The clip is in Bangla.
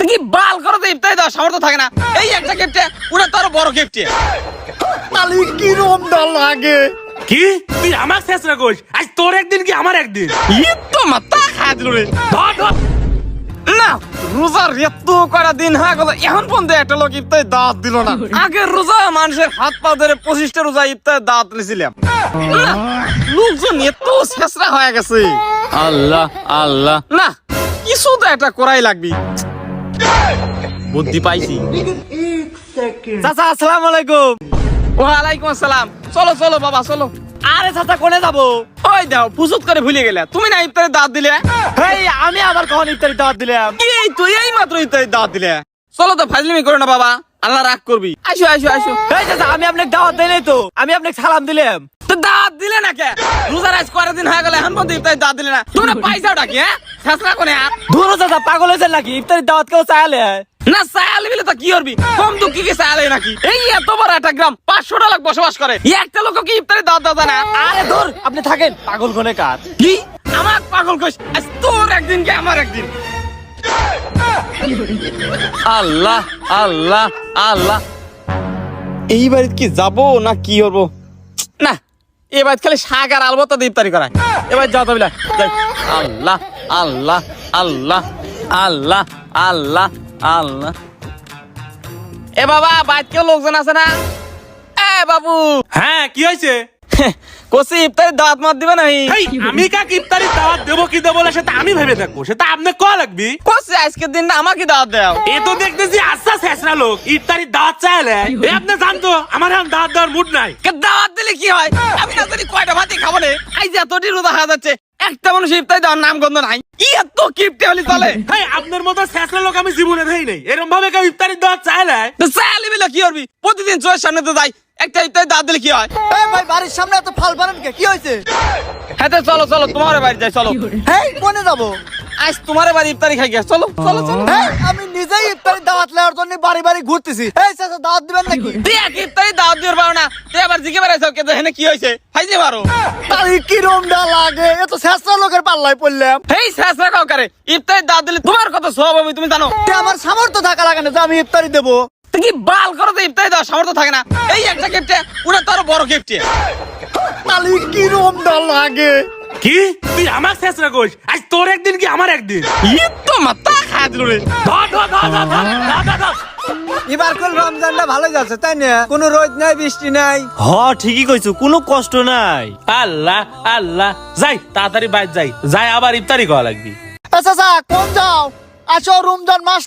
কি বাল করতে ইফতারি দেওয়ার সামর্থ্য থাকে না। এই একটা গিফটে ওটা তো আরো বড় গিফটে। তাহলে কি রমডা লাগে? কি তুই আমার শেষরা কইস? আজ তোর একদিন কি আমার একদিন? তো মাথা খায় দিল রে। ধর ধর। না রোজার এত কয়টা দিন হয়ে গেল এখন পর্যন্ত একটা লোক ইফতারি দাওয়াত দিল না। আগের রোজা মানুষের হাত পা ধরে 25টা রোজা ইফতারি দাওয়াত দিয়েছিলাম। লোকজন এত শেষরা হয়ে গেছে। আল্লাহ আল্লাহ, না কিছু তো একটা করাই লাগবি। বুদ্ধি পাইছি। চাচা আসসালামু আলাইকুম। ওয়ালাইকুম আসসালাম। চলো চলো বাবা চলো। আরে চাচা কোনে যাবো? ওই দাও ফুসুত করে ভুলে গেলে। তুমি না ইফতারি দাওয়াত দিলে? এই আমি আবার কখন ইফতারি দাওয়াত দিলাম? এই তুই এই মাত্র ইফতারি দাওয়াত দিলে। চলো তো ফাজলিমি করো না বাবা, আল্লাহ রাগ করবি। আসো আসো আসো। এই চাচা আমি আপনাকে দাওয়াত দেই নাই তো, আমি আপনাকে সালাম দিলাম। তো দাওয়াত দিলে না কে? রোজার আজ কয়টা দিন হয়ে গেল এখন পর্যন্ত ইফতারি দাওয়াত দিলে না। তোমরা পয়সাও ডাকি হ্যাঁ ফেসলা কোনে আর ধরো চাচা পাগল হয়েছেন নাকি? ইফতারি দাওয়াত কেউ চাইলে? না চায়ালে বিলে তো কি করবি? কম দুঃখী কি চায়ালে নাকি? এই এত বড় একটা গ্রাম 500টা লোক বসবাস করে, একটা লোক কি ইফতারি দাওয়াত দাও না? আরে ধর আপনি থাকেন, পাগল কোনে কার? কি আমার পাগল কইস? আজ তোর একদিন কি আমার একদিন? আল্লাহ আল্লাহ আল্লাহ, এই বাড়িতে কি যাবো না কি করবো? না এবার খালি শাক আর আলবতা দিয়ে ইফতারি করায়। এবার যাও তো বিলা যাই। আল্লাহ আল্লাহ আল্লাহ আল্লাহ আল্লাহ আল্লাহ। এ বাবা বাইরে কেউ লোকজন আছে না? এ বাবু হ্যাঁ কি হয়েছে? কোসি ইফতারি দাওয়াত মাত দিবে নাই? এই আমি কাকে ইফতারি দাওয়াত দেবো কি দেবো না সেটা আমি ভেবে দেখবো, সেটা আপনি ক লাগবি। কোসি আজকের দিনটা আমাকে দাওয়াত দাও। এ তো দেখতেছি আচ্ছা শেষরা লোক ইফতারি দাওয়াত চাইলে আপনি জানতো আমার এখন দাওয়াত দেওয়ার মুড নাই। কে দাওয়াত দিলে কি হয়? আমি না জানি কয়টা ভাতই খাবো রে। এই যে এতটি রোজা হয়ে যাচ্ছে, একটা মানুষ ইফতারি দেওয়ার নাম গন্ধ নাই। এত কিপটে হলি চলে? এই আপনার মতো শেষরা লোক আমি জীবনে দেই নাই। এরকম ভাবে কেউ ইফতারি দাওয়াত চাইলে তো চাইলে বিলে কি করবি? প্রতিদিন চোখের সামনে তো যাই, একটা ইফতারি দাওয়াত দিলে কি হয়? এই ভাই বাড়ির সামনে এত ফাল বানান কে? কি হয়েছে? হ্যাঁ তো চলো চলো তোমার বাড়ি যাই চলো। এই কোনে যাবো? আজ তোমার বাড়ি ইফতারি খাই গিয়া চলো চলো চলো। এই আমি নিজেই ইফতারি দাওয়াত নেওয়ার জন্য বাড়ি বাড়ি ঘুরতেছি। এই চাচা দাওয়াত দিবেন নাকি? তুই এক ইফতারি দাওয়াত দিতে পারো না, তুই আবার জিজ্ঞে বেড়াইছ কে এখানে কি হয়েছে? ফাইজে মারো। তাহলে কি রমডা লাগে? এত শেষরা লোকের পাল্লায় পড়লাম। এই শেষ রাখাও কারে? ইফতারি দাওয়াত দিলে তোমার কত সব আমি তুমি জানো? তে আমার সামর্থ্য থাকা লাগে না যে আমি ইফতারি দেবো? তুই কি বাল করতে ইফতারি দেওয়ার সামর্থ্য থাকে না। এই একটা গিফটে ওটা তো আরো বড় গিফটে। তাহলে কি রমডা লাগে? কি তুই আমার শেষরা কইস? আজ তোর একদিন কি আমার একদিন? তো মাথা খায় দিল রে। ধর ধর ধর ধর ধর ধর ধর। এবার কোন রমজানটা ভালো যাচ্ছে তাই না? কোনো রোদ নাই বৃষ্টি নাই। হ ঠিকই কইছো, কোনো কষ্ট নাই। আল্লাহ আল্লাহ, যাই তাড়াতাড়ি বাইরে যাই, যাই আবার ইফতারি করা লাগবি। আচ্ছা কোন যাও? আসো রমজান মাস